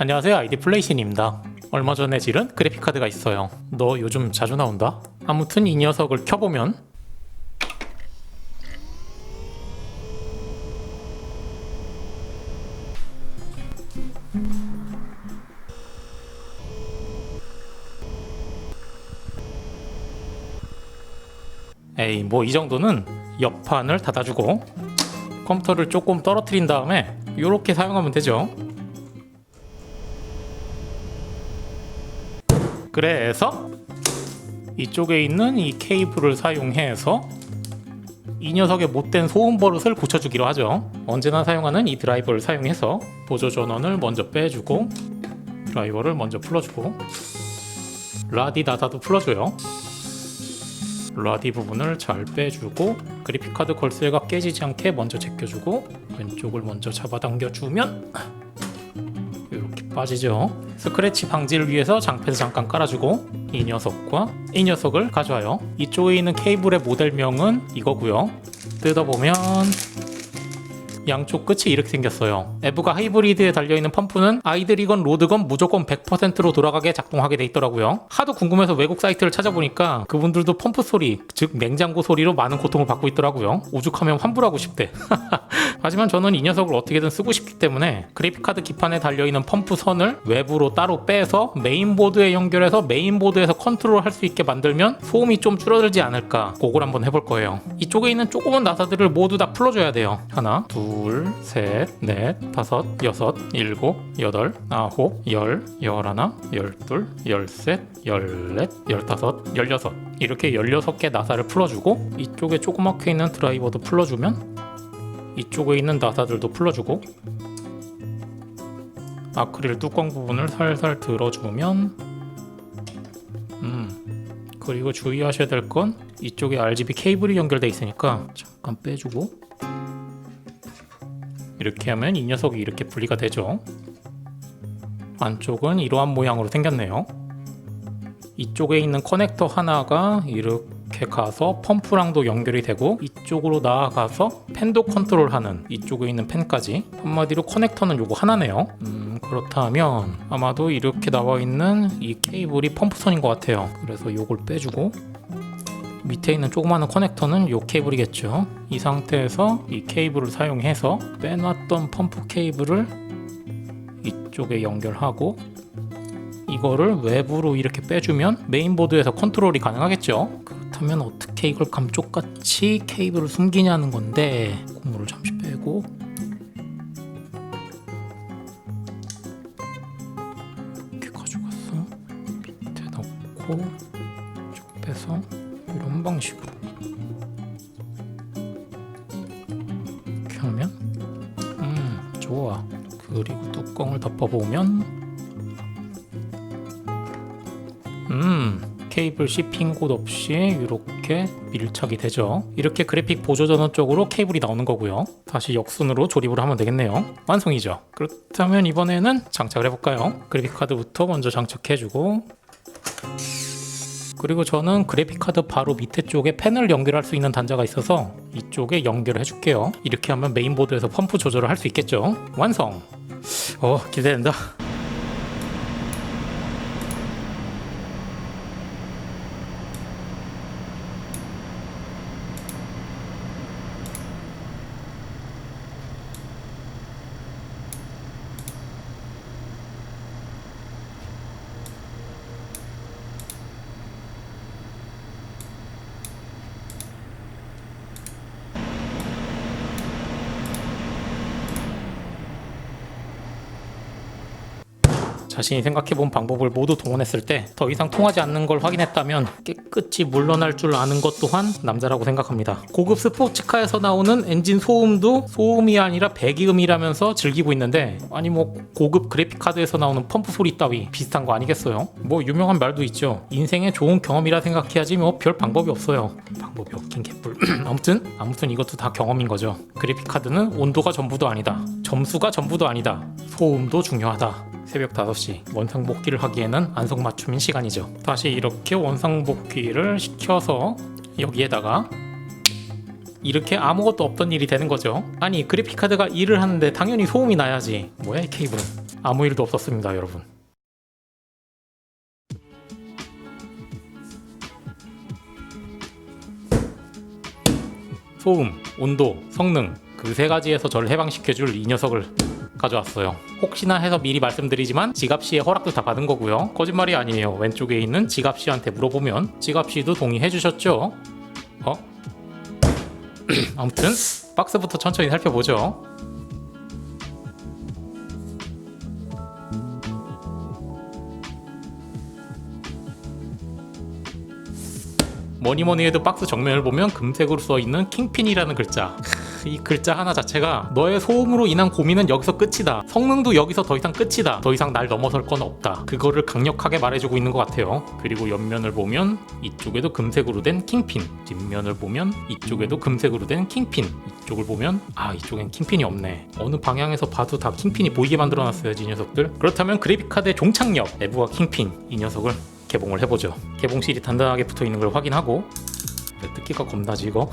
안녕하세요, 아이디 플레이신입니다. 얼마 전에 지른 그래픽카드가 있어요. 너 요즘 자주 나온다? 아무튼 이 녀석을 켜보면 에이, 뭐 이 정도는 옆판을 닫아주고 컴퓨터를 조금 떨어뜨린 다음에 이렇게 사용하면 되죠. 그래서 이쪽에 있는 이 케이블을 사용해서 이 녀석의 못된 소음 버릇을 고쳐주기로 하죠. 언제나 사용하는 이 드라이버를 사용해서 보조 전원을 먼저 빼주고 드라이버를 먼저 풀어주고 라디 나사도 풀어줘요. 라디 부분을 잘 빼주고 그래픽카드 걸쇠가 깨지지 않게 먼저 제껴주고 왼쪽을 먼저 잡아당겨주면 이렇게 빠지죠. 스크래치 방지를 위해서 장패를 잠깐 깔아주고 이 녀석과 이 녀석을 가져와요. 이쪽에 있는 케이블의 모델명은 이거고요. 뜯어보면 양쪽 끝이 이렇게 생겼어요. 에브가 하이브리드에 달려있는 펌프는 아이들이건 로드건 무조건 100%로 돌아가게 작동하게 돼 있더라고요. 하도 궁금해서 외국 사이트를 찾아보니까 그분들도 펌프 소리, 즉 냉장고 소리로 많은 고통을 받고 있더라고요. 오죽하면 환불하고 싶대. 하지만 저는 이 녀석을 어떻게든 쓰고 싶기 때문에 그래픽카드 기판에 달려있는 펌프 선을 외부로 따로 빼서 메인보드에 연결해서 메인보드에서 컨트롤 할 수 있게 만들면 소음이 좀 줄어들지 않을까, 그걸 한번 해볼 거예요. 이쪽에 있는 조그만 나사들을 모두 다 풀어줘야 돼요. 하나, 둘, 셋, 넷, 다섯, 여섯, 일곱, 여덟, 아홉, 열, 열하나, 열둘, 열셋, 열넷, 열다섯, 열여섯, 이렇게 16개 나사를 풀어주고 이쪽에 조그맣게 있는 드라이버도 풀어주면 이쪽에 있는 나사들도 풀어주고 아크릴 뚜껑 부분을 살살 들어주면 그리고 주의하셔야 될 건 이쪽에 RGB 케이블이 연결되어 있으니까 잠깐 빼주고 이렇게 하면 이 녀석이 이렇게 분리가 되죠. 안쪽은 이러한 모양으로 생겼네요. 이쪽에 있는 커넥터 하나가 이렇게 가서 펌프랑도 연결이 되고 이쪽으로 나아가서 팬도 컨트롤하는 이쪽에 있는 팬까지, 한마디로 커넥터는 요거 하나네요. 그렇다면 아마도 이렇게 나와 있는 이 케이블이 펌프선인 것 같아요. 그래서 요걸 빼주고 밑에 있는 조그마한 커넥터는 요 케이블이겠죠. 이 상태에서 이 케이블을 사용해서 빼놨던 펌프 케이블을 이쪽에 연결하고 이거를 외부로 이렇게 빼주면 메인보드에서 컨트롤이 가능하겠죠. 그렇다면 어떻게 이걸 감쪽같이 케이블을 숨기냐는 건데, 고무를 잠시 빼고 이렇게 가져갔어. 밑에 넣고 쭉 빼서 이런 방식으로 이렇게 하면 좋아. 그리고 뚜껑을 덮어보면 케이블 씹힌 곳 없이 이렇게 밀착이 되죠. 이렇게 그래픽 보조 전원 쪽으로 케이블이 나오는 거고요. 다시 역순으로 조립을 하면 되겠네요. 완성이죠. 그렇다면 이번에는 장착을 해볼까요? 그래픽카드부터 먼저 장착해주고, 그리고 저는 그래픽카드 바로 밑에 쪽에 팬을 연결할 수 있는 단자가 있어서 이쪽에 연결을 해줄게요. 이렇게 하면 메인보드에서 펌프 조절을 할 수 있겠죠. 완성! 기대된다. 자신이 생각해본 방법을 모두 동원했을 때 더 이상 통하지 않는 걸 확인했다면 깨끗이 물러날 줄 아는 것 또한 남자라고 생각합니다. 고급 스포츠카에서 나오는 엔진 소음도 소음이 아니라 배기음이라면서 즐기고 있는데, 아니 뭐 고급 그래픽카드에서 나오는 펌프 소리 따위 비슷한 거 아니겠어요? 뭐 유명한 말도 있죠. 인생의 좋은 경험이라 생각해야지 뭐 별 방법이 없어요. 방법이 없긴 개뿔. 아무튼 이것도 다 경험인 거죠. 그래픽카드는 온도가 전부도 아니다. 점수가 전부도 아니다. 소음도 중요하다. 새벽 5시 원상복귀를 하기에는 안성맞춤인 시간이죠. 다시 이렇게 원상복귀를 시켜서 여기에다가 이렇게 아무것도 없던 일이 되는 거죠. 아니 그래픽카드가 일을 하는데 당연히 소음이 나야지. 뭐야 이 케이블은. 아무 일도 없었습니다, 여러분. 소음, 온도, 성능 그 세 가지에서 저를 해방시켜줄 이 녀석을 가져왔어요. 혹시나 해서 미리 말씀드리지만 지갑씨의 허락도 다 받은 거고요. 거짓말이 아니에요. 왼쪽에 있는 지갑씨한테 물어보면 지갑씨도 동의해 주셨죠? 아무튼 박스부터 천천히 살펴보죠. 뭐니뭐니 해도 박스 정면을 보면 금색으로 써있는 킹핀이라는 글자. 이 글자 하나 자체가 너의 소음으로 인한 고민은 여기서 끝이다. 성능도 여기서 더 이상 끝이다. 더 이상 날 넘어설 건 없다. 그거를 강력하게 말해주고 있는 것 같아요. 그리고 옆면을 보면 이쪽에도 금색으로 된 킹핀, 뒷면을 보면 이쪽에도 금색으로 된 킹핀, 이쪽을 보면 이쪽엔 킹핀이 없네. 어느 방향에서 봐도 다 킹핀이 보이게 만들어놨어야지 이 녀석들. 그렇다면 그래픽카드의 종착역 에부가 킹핀 이 녀석을 개봉을 해보죠. 개봉실이 단단하게 붙어있는 걸 확인하고 뜯기가 겁나지 이거.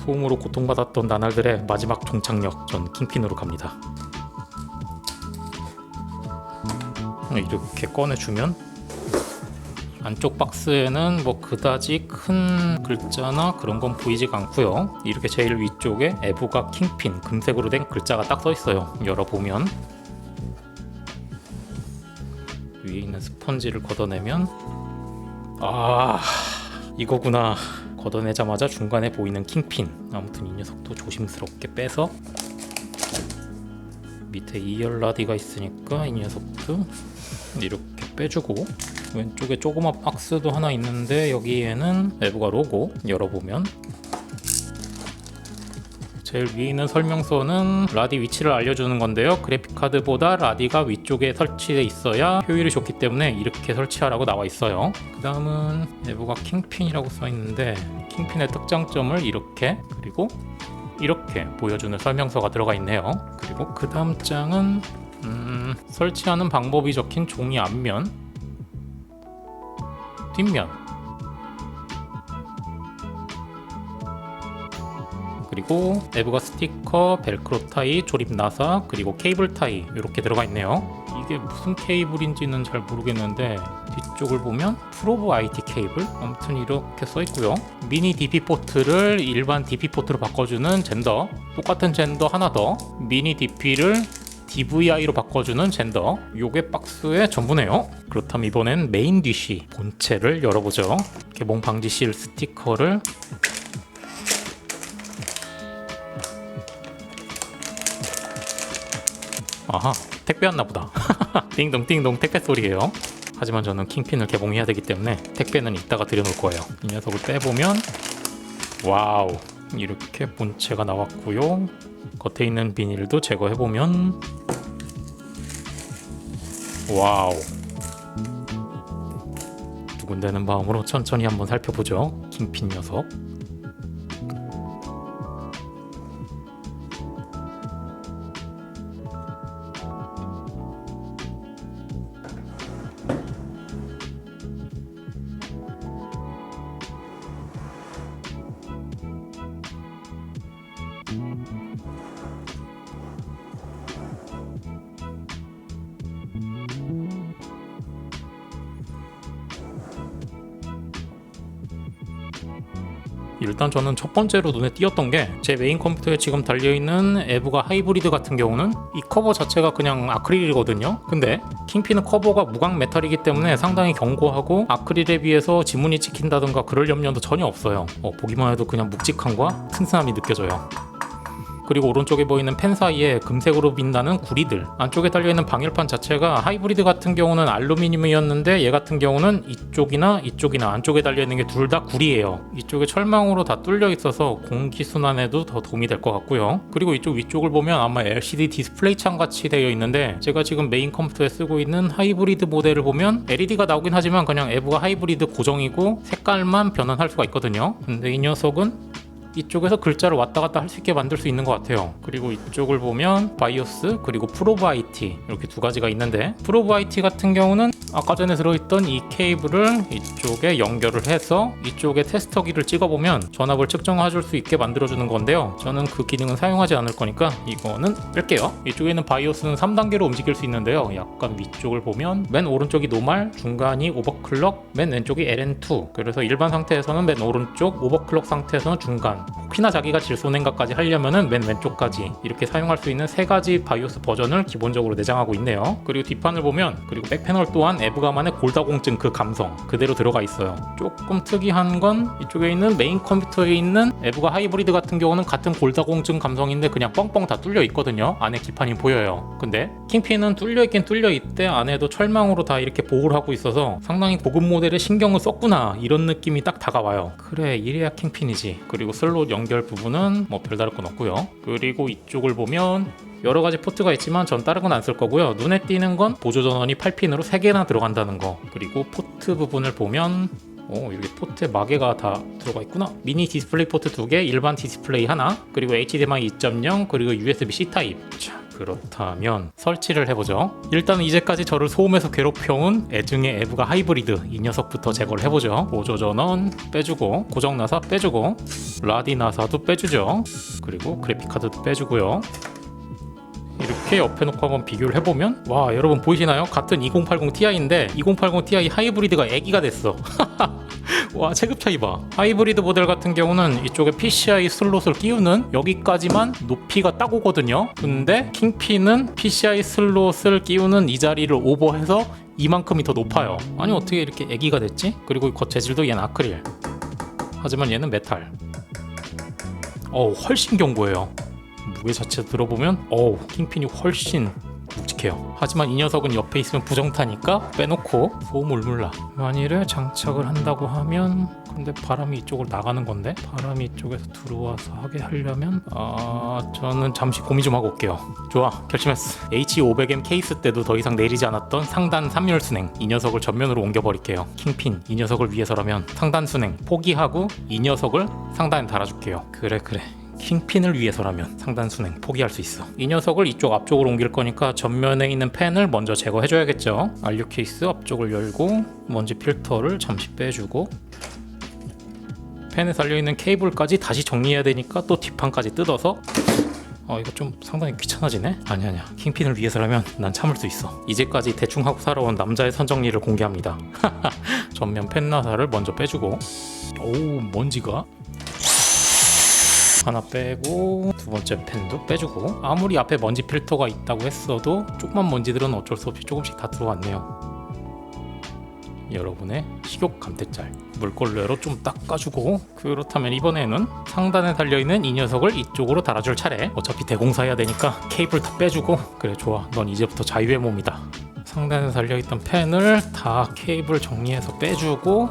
소음으로 고통받았던 나날들의 마지막 종착역, 전 킹핀으로 갑니다. 이렇게 꺼내주면 안쪽 박스에는 뭐 그다지 큰 글자나 그런 건 보이지가 않고요. 이렇게 제일 위쪽에 에부가 킹핀 금색으로 된 글자가 딱 써있어요. 열어보면 위에 있는 스펀지를 걷어내면 이거구나. 걷어내자마자 중간에 보이는 킹핀. 아무튼 이 녀석도 조심스럽게 빼서 밑에 2열 라디가 있으니까 이 녀석도 이렇게 빼주고 왼쪽에 조그만 박스도 하나 있는데 여기에는 에부가 로고. 열어보면 제일 위에 있는 설명서는 라디 위치를 알려주는 건데요. 그래픽카드보다 라디가 위쪽에 설치돼 있어야 효율이 좋기 때문에 이렇게 설치하라고 나와 있어요. 그 다음은 에부가 킹핀이라고 써 있는데 킹핀의 특장점을 이렇게 그리고 이렇게 보여주는 설명서가 들어가 있네요. 그리고 그 다음 장은 설치하는 방법이 적힌 종이 앞면, 뒷면, 그리고 에부가 스티커, 벨크로 타이, 조립 나사, 그리고 케이블 타이 이렇게 들어가 있네요. 이게 무슨 케이블인지는 잘 모르겠는데 뒤쪽을 보면 프로브 IT 케이블? 아무튼 이렇게 써 있고요. 미니 DP 포트를 일반 DP 포트로 바꿔주는 젠더, 똑같은 젠더 하나 더, 미니 DP를 DVI로 바꿔주는 젠더. 요게 박스의 전부네요. 그렇다면 이번엔 메인 디시 본체를 열어보죠. 개봉 방지 실 스티커를 택배 왔나 보다. 띵동 띵동 택배 소리예요. 하지만 저는 킹핀을 개봉해야 되기 때문에 택배는 이따가 들여놓을 거예요. 이 녀석을 빼보면 와우, 이렇게 본체가 나왔고요. 겉에 있는 비닐도 제거해보면 와우, 두근대는 마음으로 천천히 한번 살펴보죠. 킹핀 녀석. 일단 저는 첫 번째로 눈에 띄었던 게 제 메인 컴퓨터에 지금 달려있는 에부가 하이브리드 같은 경우는 이 커버 자체가 그냥 아크릴이거든요. 근데 킹핀은 커버가 무광 메탈이기 때문에 상당히 견고하고 아크릴에 비해서 지문이 찍힌다던가 그럴 염려도 전혀 없어요. 보기만 해도 그냥 묵직함과 튼튼함이 느껴져요. 그리고 오른쪽에 보이는 펜 사이에 금색으로 빛나는 구리들, 안쪽에 달려있는 방열판 자체가 하이브리드 같은 경우는 알루미늄이었는데 얘 같은 경우는 이쪽이나 안쪽에 달려있는 게 둘 다 구리예요. 이쪽에 철망으로 다 뚫려 있어서 공기순환에도 더 도움이 될 것 같고요. 그리고 이쪽 위쪽을 보면 아마 LCD 디스플레이 창 같이 되어 있는데 제가 지금 메인 컴퓨터에 쓰고 있는 하이브리드 모델을 보면 LED가 나오긴 하지만 그냥 에부가 하이브리드 고정이고 색깔만 변환할 수가 있거든요. 근데 이 녀석은 이쪽에서 글자를 왔다 갔다 할 수 있게 만들 수 있는 것 같아요. 그리고 이쪽을 보면 바이오스 그리고 프로브 IT 이렇게 두 가지가 있는데 프로브 IT 같은 경우는 아까 전에 들어있던 이 케이블을 이쪽에 연결을 해서 이쪽에 테스터기를 찍어보면 전압을 측정해 줄 수 있게 만들어주는 건데요. 저는 그 기능은 사용하지 않을 거니까 이거는 뺄게요. 이쪽에 있는 바이오스는 3단계로 움직일 수 있는데요. 약간 위쪽을 보면 맨 오른쪽이 노말, 중간이 오버클럭, 맨 왼쪽이 LN2. 그래서 일반 상태에서는 맨 오른쪽, 오버클럭 상태에서는 중간. 혹시나 자기가 질소냉각까지 하려면은 맨 왼쪽까지 이렇게 사용할 수 있는 세 가지 바이오스 버전을 기본적으로 내장하고 있네요. 그리고 뒷판을 보면, 그리고 백패널 또한 에브가만의 골다공증 그 감성 그대로 들어가 있어요. 조금 특이한 건 이쪽에 있는 메인 컴퓨터에 있는 에브가 하이브리드 같은 경우는 같은 골다공증 감성인데 그냥 뻥뻥 다 뚫려 있거든요. 안에 기판이 보여요. 근데 킹핀은 뚫려 있긴 뚫려 있대. 안에도 철망으로 다 이렇게 보호를 하고 있어서 상당히 고급 모델에 신경을 썼구나 이런 느낌이 딱 다가와요. 그래, 이래야 킹핀이지. 그리고 슬롯 연결 부분은 뭐 별다를 건 없고요. 그리고 이쪽을 보면 여러 가지 포트가 있지만 전 다른 건 안 쓸 거고요. 눈에 띄는 건 보조 전원이 8핀으로 3개나 들어간다는 거. 그리고 포트 부분을 보면 여기 포트에 마개가 다 들어가 있구나. 미니 디스플레이 포트 2개, 일반 디스플레이 하나, 그리고 HDMI 2.0, 그리고 USB-C 타입. 자, 그렇다면 설치를 해보죠. 일단 이제까지 저를 소음에서 괴롭혀온 애증의 에브가 하이브리드 이 녀석부터 제거를 해보죠. 보조 전원 빼주고, 고정 나사 빼주고, 라디 나사도 빼주죠. 그리고 그래픽 카드도 빼주고요. 이렇게 옆에 놓고 한번 비교를 해보면, 와, 여러분 보이시나요? 같은 2080 Ti인데 2080 Ti 하이브리드가 애기가 됐어. 와, 체급 차이 봐. 하이브리드 모델 같은 경우는 이쪽에 PCI 슬롯을 끼우는 여기까지만 높이가 딱 오거든요. 근데 킹핀은 PCI 슬롯을 끼우는 이 자리를 오버해서 이만큼이 더 높아요. 아니, 어떻게 이렇게 애기가 됐지? 그리고 겉 재질도 얘는 아크릴, 하지만 얘는 메탈. 훨씬 견고해요. 무게 자체 들어보면 킹핀이 훨씬 묵직해요. 하지만 이 녀석은 옆에 있으면 부정타니까 빼놓고 소음 울물나. 만일에 장착을 한다고 하면, 근데 바람이 이쪽으로 나가는 건데 바람이 이쪽에서 들어와서 하게 하려면 저는 잠시 고민 좀 하고 올게요. 좋아, 결심했어. H500M 케이스 때도 더 이상 내리지 않았던 상단 3열 순행, 이 녀석을 전면으로 옮겨버릴게요. 킹핀 이 녀석을 위해서라면 상단 순행 포기하고 이 녀석을 상단에 달아줄게요. 그래 킹핀을 위해서라면 상단 순행 포기할 수 있어. 이 녀석을 이쪽 앞쪽으로 옮길 거니까 전면에 있는 팬을 먼저 제거해줘야겠죠. RU 케이스 앞쪽을 열고 먼지 필터를 잠시 빼주고, 팬에 달려있는 케이블까지 다시 정리해야 되니까 또 뒷판까지 뜯어서, 이거 좀 상당히 귀찮아지네? 아니야. 킹핀을 위해서라면 난 참을 수 있어. 이제까지 대충 하고 살아온 남자의 선정리를 공개합니다. 전면 팬 나사를 먼저 빼주고, 먼지가 하나 빼고, 두 번째 팬도 빼주고. 아무리 앞에 먼지 필터가 있다고 했어도 조그만 먼지들은 어쩔 수 없이 조금씩 다 들어왔네요. 여러분의 식욕 감퇴짤 물걸레로 좀 닦아주고, 그렇다면 이번에는 상단에 달려있는 이 녀석을 이쪽으로 달아줄 차례. 어차피 대공사해야 되니까 케이블 다 빼주고. 그래, 좋아, 넌 이제부터 자유의 몸이다. 상단에 달려있던 팬을 다 케이블 정리해서 빼주고,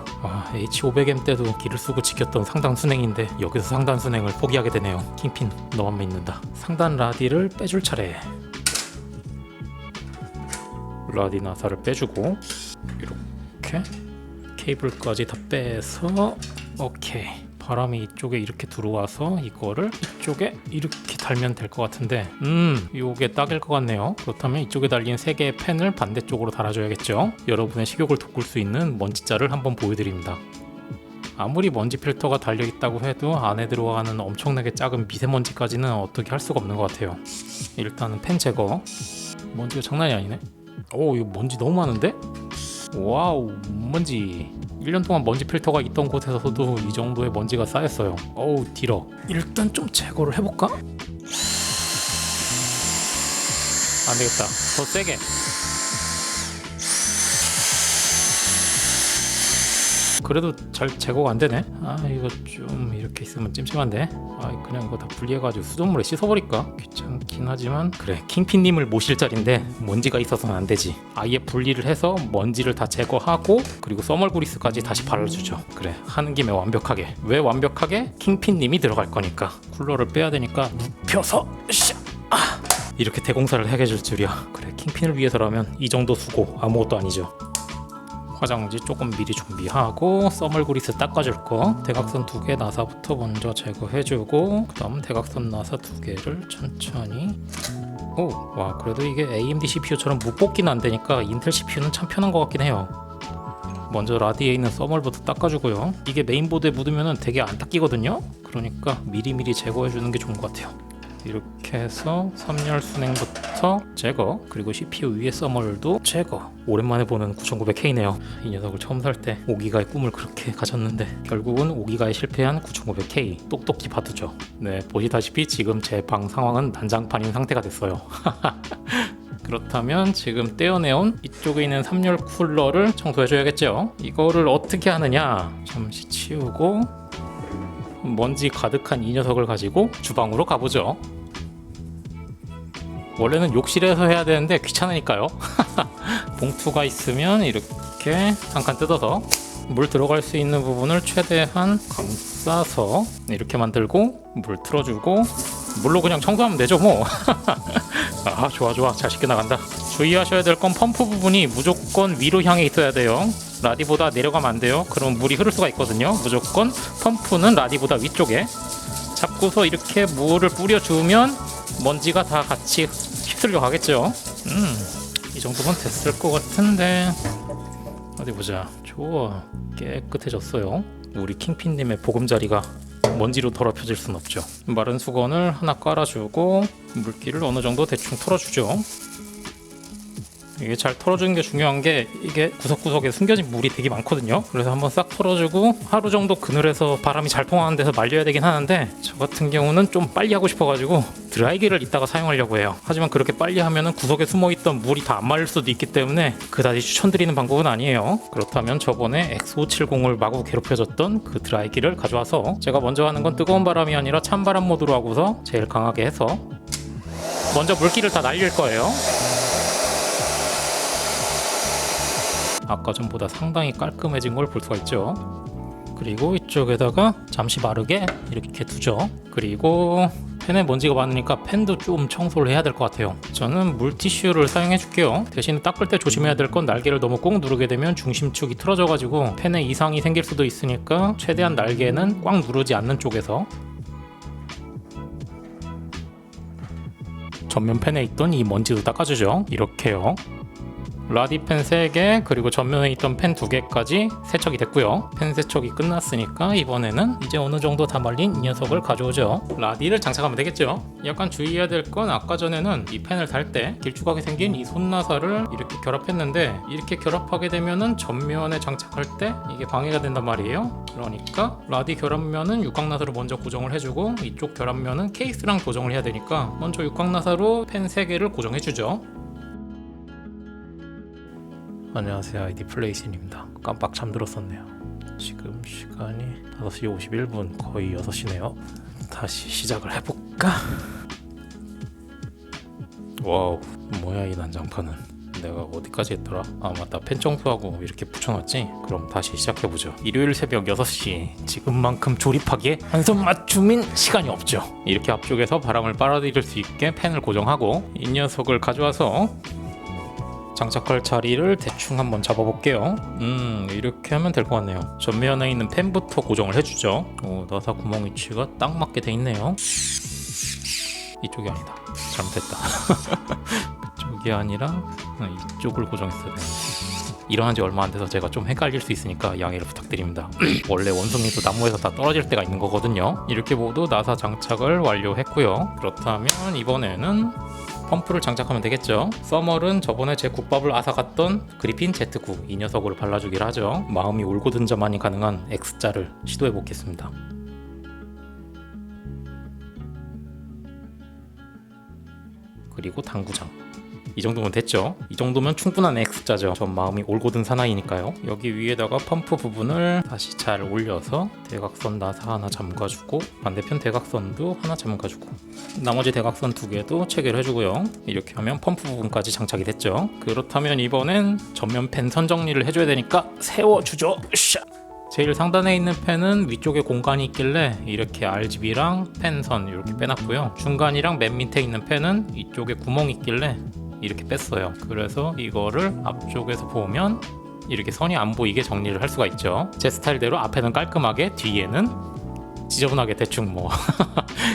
H500M 때도 기를 쓰고 지켰던 상단 순행인데 여기서 상단 순행을 포기하게 되네요. 킹핀 너만 믿는다. 상단 라디를 빼줄 차례. 라디 나사를 빼주고, 이렇게 케이블까지 다 빼서, 오케이. 바람이 이쪽에 이렇게 들어와서 이거를 이쪽에 이렇게 달면 될 것 같은데, 요게 딱일 것 같네요. 그렇다면 이쪽에 달린 3개의 팬을 반대쪽으로 달아줘야겠죠. 여러분의 식욕을 돋굴 수 있는 먼지자를 한번 보여드립니다. 아무리 먼지 필터가 달려있다고 해도 안에 들어가는 엄청나게 작은 미세먼지까지는 어떻게 할 수가 없는 것 같아요. 일단은 팬 제거. 먼지가 장난이 아니네. 이거 먼지 너무 많은데? 와우, 먼지. 1년 동안 먼지 필터가 있던 곳에서도 이 정도의 먼지가 쌓였어요. 길어. 일단 좀 제거를 해볼까? 안되겠다, 더 세게. 그래도 잘 제거가 안되네. 이거 좀 이렇게 있으면 찜찜한데. 그냥 이거 다 분리해가지고 수돗물에 씻어버릴까? 귀찮긴 하지만, 그래, 킹핀님을 모실 자리인데 먼지가 있어서는 안되지. 아예 분리를 해서 먼지를 다 제거하고, 그리고 써멀그리스까지 다시 발라주죠. 그래, 하는 김에 완벽하게. 왜 완벽하게? 킹핀님이 들어갈 거니까. 쿨러를 빼야 되니까 눕혀서 이렇게 대공사를 해줄 줄이야. 그래, 킹핀을 위해서라면 이 정도 수고 아무것도 아니죠. 화장지 조금 미리 준비하고, 써멀그리스 닦아줄 거. 대각선 2개 나사부터 먼저 제거해주고, 그 다음 대각선 나사 2개를 천천히 와 그래도 이게 AMD CPU처럼 묵볶기는 안 되니까 인텔 CPU는 참 편한 것 같긴 해요. 먼저 라디에 있는 써멀부터 닦아주고요. 이게 메인보드에 묻으면 되게 안 닦이거든요. 그러니까 미리미리 제거해주는 게 좋은 것 같아요. 이렇게 해서 3열 순행부터 제거, 그리고 CPU 위에 써멀도 제거. 오랜만에 보는 9900K네요. 이 녀석을 처음 살 때 5기가의 꿈을 그렇게 가졌는데 결국은 5기가에 실패한 9900K. 똑똑히 봐두죠. 네, 보시다시피 지금 제 방 상황은 난장판인 상태가 됐어요. 그렇다면 지금 떼어내온 이쪽에 있는 3열 쿨러를 청소해줘야겠죠. 이거를 어떻게 하느냐, 잠시 치우고 먼지 가득한 이 녀석을 가지고 주방으로 가보죠. 원래는 욕실에서 해야 되는데 귀찮으니까요. 봉투가 있으면 이렇게 한 칸 뜯어서 물 들어갈 수 있는 부분을 최대한 감싸서 이렇게 만들고 물 틀어주고 물로 그냥 청소하면 되죠 뭐. 아 좋아 잘 씻겨 나간다. 주의하셔야 될 건 펌프 부분이 무조건 위로 향해 있어야 돼요. 라디보다 내려가면 안 돼요. 그럼 물이 흐를 수가 있거든요. 무조건 펌프는 라디보다 위쪽에 잡고서 이렇게 물을 뿌려주면 먼지가 다 같이 휩쓸려 가겠죠. 이 정도면 됐을 것 같은데 어디 보자. 좋아, 깨끗해졌어요. 우리 킹핀님의 보금자리가 먼지로 더럽혀질 순 없죠. 마른 수건을 하나 깔아주고 물기를 어느 정도 대충 털어주죠. 이게 잘 털어주는 게 중요한 게 이게 구석구석에 숨겨진 물이 되게 많거든요. 그래서 한번 싹 털어주고 하루 정도 그늘에서 바람이 잘 통하는 데서 말려야 되긴 하는데 저 같은 경우는 좀 빨리 하고 싶어가지고 드라이기를 이따가 사용하려고 해요. 하지만 그렇게 빨리 하면은 구석에 숨어있던 물이 다 안 말릴 수도 있기 때문에 그다지 추천드리는 방법은 아니에요. 그렇다면 저번에 X570을 마구 괴롭혀줬던 그 드라이기를 가져와서 제가 먼저 하는 건 뜨거운 바람이 아니라 찬바람 모드로 하고서 제일 강하게 해서 먼저 물기를 다 날릴 거예요. 아까 전보다 상당히 깔끔해진 걸 볼 수가 있죠. 그리고 이쪽에다가 잠시 마르게 이렇게 두죠. 그리고 펜에 먼지가 많으니까 펜도 좀 청소를 해야 될 것 같아요. 저는 물티슈를 사용해 줄게요. 대신 닦을 때 조심해야 될 건 날개를 너무 꼭 누르게 되면 중심축이 틀어져 가지고 펜에 이상이 생길 수도 있으니까 최대한 날개는 꽉 누르지 않는 쪽에서 전면 펜에 있던 이 먼지도 닦아주죠. 이렇게요. 라디펜 3개 그리고 전면에 있던 펜 2개까지 세척이 됐고요. 펜 세척이 끝났으니까 이번에는 이제 어느 정도 다 말린 이 녀석을 가져오죠. 라디를 장착하면 되겠죠. 약간 주의해야 될 건 아까 전에는 이 펜을 달 때 길쭉하게 생긴 이 손나사를 이렇게 결합했는데 이렇게 결합하게 되면은 전면에 장착할 때 이게 방해가 된단 말이에요. 그러니까 라디 결합면은 육각나사로 먼저 고정을 해주고 이쪽 결합면은 케이스랑 고정을 해야 되니까 먼저 육각나사로 펜 3개를 고정해주죠. 안녕하세요, 아이디 플레이신입니다. 깜빡 잠들었었네요. 지금 시간이 5시 51분, 거의 6시네요. 다시 시작을 해볼까? 와우, 뭐야 이 난장판은. 내가 어디까지 했더라? 아 맞다, 펜 청소하고 이렇게 붙여놨지? 그럼 다시 시작해보죠. 일요일 새벽 6시, 지금만큼 조립하기에 한손 맞춤인 시간이 없죠. 이렇게 앞쪽에서 바람을 빨아들일 수 있게 펜을 고정하고 이 녀석을 가져와서 장착할 자리를 대충 한번 잡아볼게요. 이렇게 하면 될 것 같네요. 전면에 있는 펜부터 고정을 해주죠. 나사 구멍 위치가 딱 맞게 돼 있네요. 이쪽이 아니다, 잘못했다. 그쪽이 아니라 이쪽을 고정했어야 되는데 일어난 지 얼마 안 돼서 제가 좀 헷갈릴 수 있으니까 양해를 부탁드립니다. 원래 원숭이도 나무에서 다 떨어질 때가 있는 거거든요. 이렇게 모두 나사 장착을 완료했고요. 그렇다면 이번에는 펌프를 장착하면 되겠죠. 써멀은 저번에 제 국밥을 앗아갔던 그리핀 Z9 이 녀석으로 발라주기를 하죠. 마음이 올곧은 자만이 가능한 X자를 시도해 보겠습니다. 그리고 당구장. 이 정도면 됐죠. 이 정도면 충분한 X자죠. 전 마음이 올곧은 사나이니까요. 여기 위에다가 펌프 부분을 다시 잘 올려서 대각선 나사 하나 잠가주고 반대편 대각선도 하나 잠가주고 나머지 대각선 2개도 체결 해주고요. 이렇게 하면 펌프 부분까지 장착이 됐죠. 그렇다면 이번엔 전면 펜 선 정리를 해줘야 되니까 세워주죠. 샤! 제일 상단에 있는 펜은 위쪽에 공간이 있길래 이렇게 RGB랑 펜선 이렇게 빼놨고요. 중간이랑 맨 밑에 있는 펜은 이쪽에 구멍이 있길래 이렇게 뺐어요. 그래서 이거를 앞쪽에서 보면 이렇게 선이 안 보이게 정리를 할 수가 있죠. 제 스타일대로 앞에는 깔끔하게 뒤에는 지저분하게 대충 뭐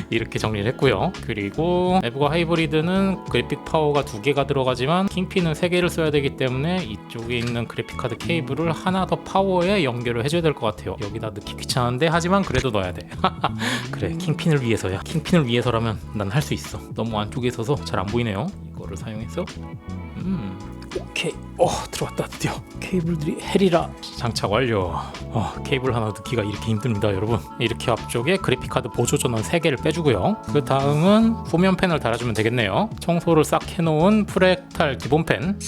이렇게 정리를 했고요. 그리고 에브가 하이브리드는 그래픽 파워가 2개가 들어가지만 킹핀은 3개를 써야 되기 때문에 이쪽에 있는 그래픽카드 케이블을 하나 더 파워에 연결을 해줘야 될 것 같아요. 여기다 넣기 귀찮은데 하지만 그래도 넣어야 돼. 그래, 킹핀을 위해서야. 킹핀을 위해서라면 난 할 수 있어. 너무 안쪽에 있어서 잘 안 보이네요. 이거를 사용해서 오케이. 들어왔다. 드디어 케이블들이 헬이라. 장착 완료. 케이블 하나 넣기가 이렇게 힘듭니다, 여러분. 이렇게 앞쪽에 그래픽카드 보조 전원 3개를 빼주고요. 그 다음은 후면 팬을 달아주면 되겠네요. 청소를 싹 해놓은 프렉탈 기본 팬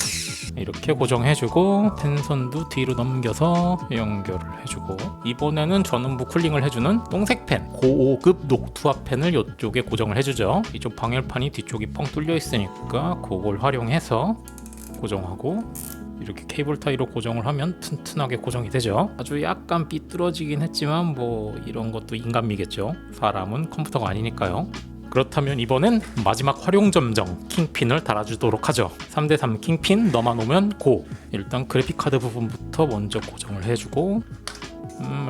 이렇게 고정해주고, 펜선도 뒤로 넘겨서 연결을 해주고, 이번에는 전원부 쿨링을 해주는 똥색 팬, 고급 녹투화 팬을 이쪽에 고정을 해주죠. 이쪽 방열판이 뒤쪽이 뻥 뚫려 있으니까 그걸 활용해서 고정하고, 이렇게 케이블 타이로 고정을 하면 튼튼하게 고정이 되죠. 아주 약간 삐뚤어지긴 했지만 뭐 이런 것도 인간미겠죠. 사람은 컴퓨터가 아니니까요. 그렇다면 이번엔 마지막 활용 점정 킹핀을 달아주도록 하죠. 3대3 킹핀 너만 오면 고! 일단 그래픽카드 부분부터 먼저 고정을 해주고,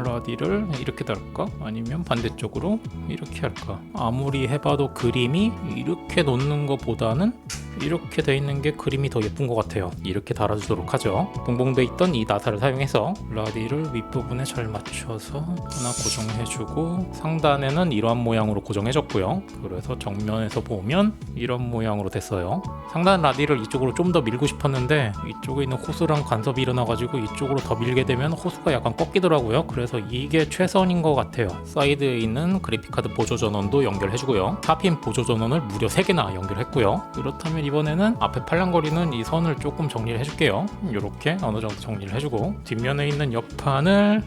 라디를 이렇게 달까? 아니면 반대쪽으로 이렇게 할까? 아무리 해봐도 그림이 이렇게 놓는 것보다는 이렇게 돼 있는 게 그림이 더 예쁜 것 같아요. 이렇게 달아주도록 하죠. 동봉돼 있던 이 나사를 사용해서 라디를 윗부분에 잘 맞춰서 하나 고정해주고, 상단에는 이러한 모양으로 고정해줬고요. 그래서 정면에서 보면 이런 모양으로 됐어요. 상단 라디를 이쪽으로 좀 더 밀고 싶었는데 이쪽에 있는 호스랑 간섭이 일어나가지고 이쪽으로 더 밀게 되면 호스가 약간 꺾이더라고요. 그래서 이게 최선인 것 같아요. 사이드에 있는 그래픽카드 보조 전원도 연결해주고요. 4핀 보조 전원을 무려 3개나 연결했고요. 그렇다면 이번에는 앞에 팔랑거리는 이 선을 조금 정리를 해줄게요. 이렇게 어느 정도 정리를 해주고, 뒷면에 있는 옆판을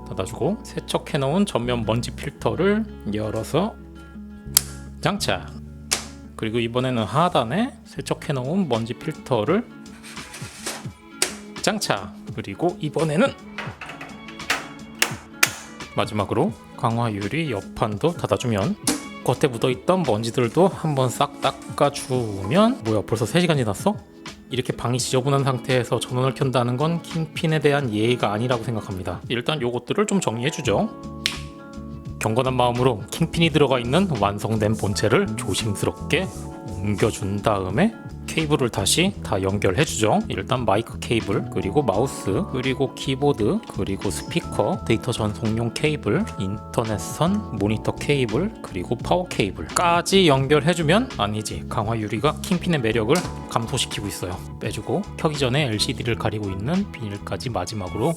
닫아주고, 세척해놓은 전면 먼지 필터를 열어서 장착. 그리고 이번에는 하단에 세척해놓은 먼지 필터를 장착. 그리고 이번에는 마지막으로 강화 유리 옆판도 닫아주면 겉에 묻어있던 먼지들도 한번 싹 닦아주면, 뭐야 벌써 3시간 지났어? 이렇게 방이 지저분한 상태에서 전원을 켠다는 건 킹핀에 대한 예의가 아니라고 생각합니다. 일단 요것들을 좀 정리해주죠. 경건한 마음으로 킹핀이 들어가 있는 완성된 본체를 조심스럽게 옮겨준 다음에 케이블을 다시 다 연결해주죠. 일단 마이크 케이블, 그리고 마우스, 그리고 키보드, 그리고 스피커, 데이터 전송용 케이블, 인터넷선, 모니터 케이블, 그리고 파워 케이블까지 연결해주면, 아니지, 강화 유리가 킹핀의 매력을 감소시키고 있어요. 빼주고 켜기 전에 LCD를 가리고 있는 비닐까지 마지막으로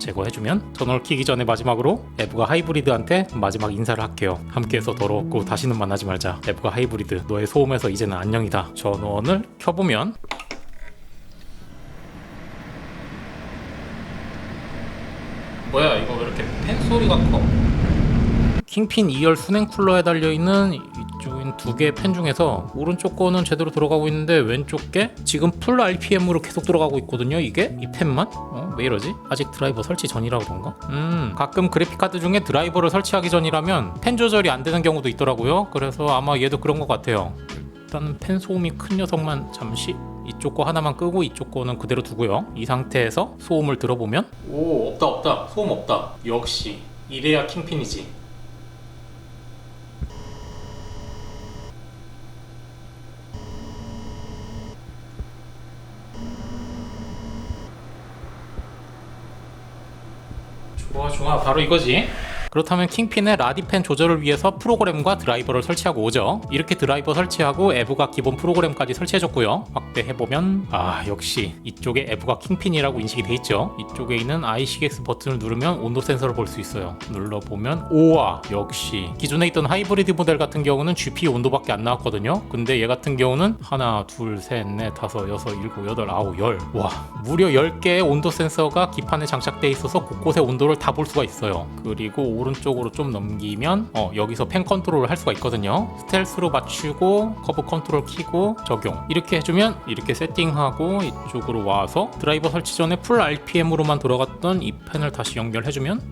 제거해주면, 전원을 켜기 전에 마지막으로 에브가 하이브리드한테 마지막 인사를 할게요. 함께해서 더러웠고 다시는 만나지 말자. 에브가 하이브리드, 너의 소음에서 이제는 안녕이다. 전원을 켜보면 뭐야, 이거 왜 이렇게 팬 소리가 커? 킹핀 2열 순행 쿨러에 달려있는 이쪽인 2개의 팬 중에서 오른쪽 거는 제대로 들어가고 있는데 왼쪽 게 지금 풀 RPM으로 계속 들어가고 있거든요. 이게? 이 팬만? 왜 이러지? 아직 드라이버 설치 전이라 그런가? 가끔 그래픽카드 중에 드라이버를 설치하기 전이라면 팬 조절이 안 되는 경우도 있더라고요. 그래서 아마 얘도 그런 것 같아요. 일단 팬 소음이 큰 녀석만 잠시 이쪽 거 하나만 끄고 이쪽 거는 그대로 두고요. 이 상태에서 소음을 들어보면, 오, 없다. 소음 없다. 역시 이래야 킹핀이지. 좋아, 바로 이거지. 그렇다면 킹핀의 라디펜 조절을 위해서 프로그램과 드라이버를 설치하고 오죠. 이렇게 드라이버 설치하고 에브가 기본 프로그램까지 설치해줬고요. 확대해보면, 역시 이쪽에 에브가 킹핀이라고 인식이 돼 있죠. 이쪽에 있는 ICX 버튼을 누르면 온도 센서를 볼 수 있어요. 눌러보면, 오와, 역시 기존에 있던 하이브리드 모델 같은 경우는 GPU 온도밖에 안 나왔거든요. 근데 얘 같은 경우는 하나, 둘, 셋, 넷, 다섯, 여섯, 일곱, 여덟, 아홉, 열. 와, 무려 10개의 온도 센서가 기판에 장착돼 있어서 곳곳의 온도를 다 볼 수가 있어요. 그리고 오른쪽으로 좀 넘기면 여기서 팬 컨트롤을 할 수가 있거든요. 스텔스로 맞추고 커브 컨트롤 키고 적용, 이렇게 해주면 이렇게 세팅하고 이쪽으로 와서 드라이버 설치 전에 풀 RPM으로만 돌아갔던 이 팬을 다시 연결해주면,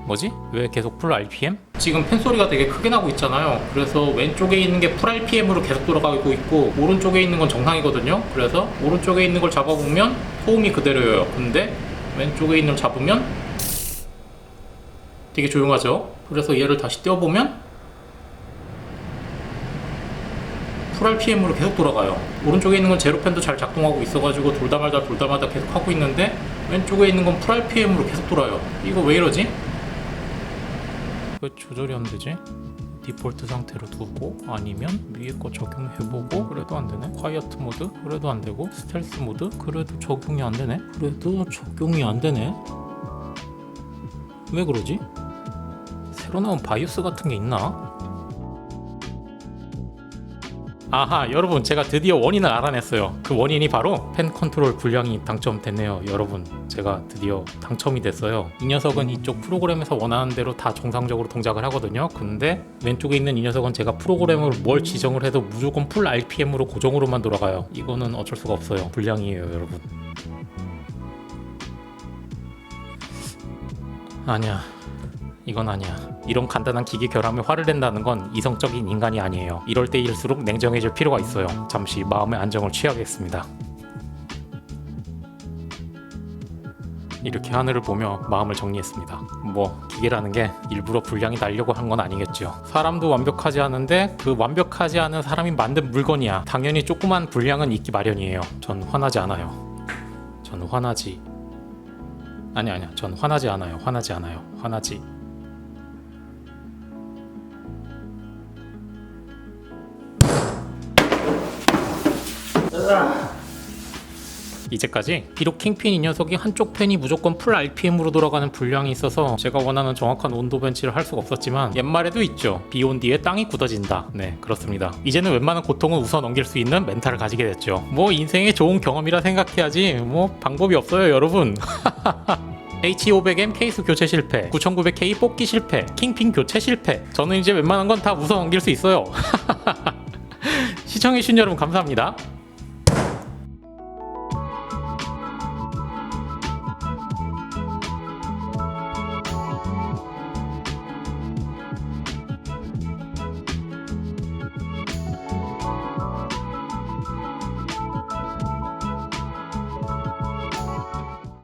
뭐지? 왜 계속 풀 RPM? 지금 팬 소리가 되게 크게 나고 있잖아요. 그래서 왼쪽에 있는 게 풀 RPM으로 계속 돌아가고 있고 오른쪽에 있는 건 정상이거든요. 그래서 오른쪽에 있는 걸 잡아보면 소음이 그대로예요. 근데 왼쪽에 있는 걸 잡으면 되게 조용하죠? 그래서 얘를 다시 떼어보면 풀 RPM으로 계속 돌아가요. 오른쪽에 있는 건 제로펜도 잘 작동하고 있어가지고 돌다 말다 계속 하고 있는데 왼쪽에 있는 건 풀 RPM으로 계속 돌아요. 이거 왜 이러지? 왜 조절이 안 되지? 디폴트 상태로 두고 아니면 위에 거 적용해보고 그래도 안 되네. 콰이어트 모드 그래도 안 되고 스텔스 모드 그래도 적용이 안 되네. 왜 그러지? 새로 나온 바이오스 같은 게 있나? 아하, 여러분, 제가 드디어 원인을 알아냈어요. 그 원인이 바로 펜 컨트롤 불량이 당첨됐네요. 여러분, 제가 드디어 당첨이 됐어요. 이 녀석은 이쪽 프로그램에서 원하는 대로 다 정상적으로 동작을 하거든요. 근데 왼쪽에 있는 이 녀석은 제가 프로그램으로 뭘 지정을 해도 무조건 풀 RPM으로 고정으로만 돌아가요. 이거는 어쩔 수가 없어요. 불량이에요, 여러분. 아니야, 이건 아니야. 이런 간단한 기계 결함에 화를 낸다는 건 이성적인 인간이 아니에요. 이럴 때일수록 냉정해질 필요가 있어요. 잠시 마음의 안정을 취하겠습니다. 이렇게 하늘을 보며 마음을 정리했습니다. 뭐 기계라는 게 일부러 불량이 나려고 한 건 아니겠죠. 사람도 완벽하지 않은데 그 완벽하지 않은 사람이 만든 물건이야. 당연히 조그만 불량은 있기 마련이에요. 전 화나지 않아요. 전 화나지 않아요. 이제까지 비록 킹핀 이 녀석이 한쪽 펜이 무조건 풀 RPM으로 돌아가는 불량이 있어서 제가 원하는 정확한 온도 벤치를 할 수가 없었지만 옛말에도 있죠. 비 온 뒤에 땅이 굳어진다. 네, 그렇습니다. 이제는 웬만한 고통은 웃어 넘길 수 있는 멘탈을 가지게 됐죠. 뭐 인생의 좋은 경험이라 생각해야지 뭐 방법이 없어요, 여러분. H500M 케이스 교체 실패, 9900K 뽑기 실패, 킹핀 교체 실패. 저는 이제 웬만한 건 다 웃어 넘길 수 있어요. 시청해주신 여러분 감사합니다.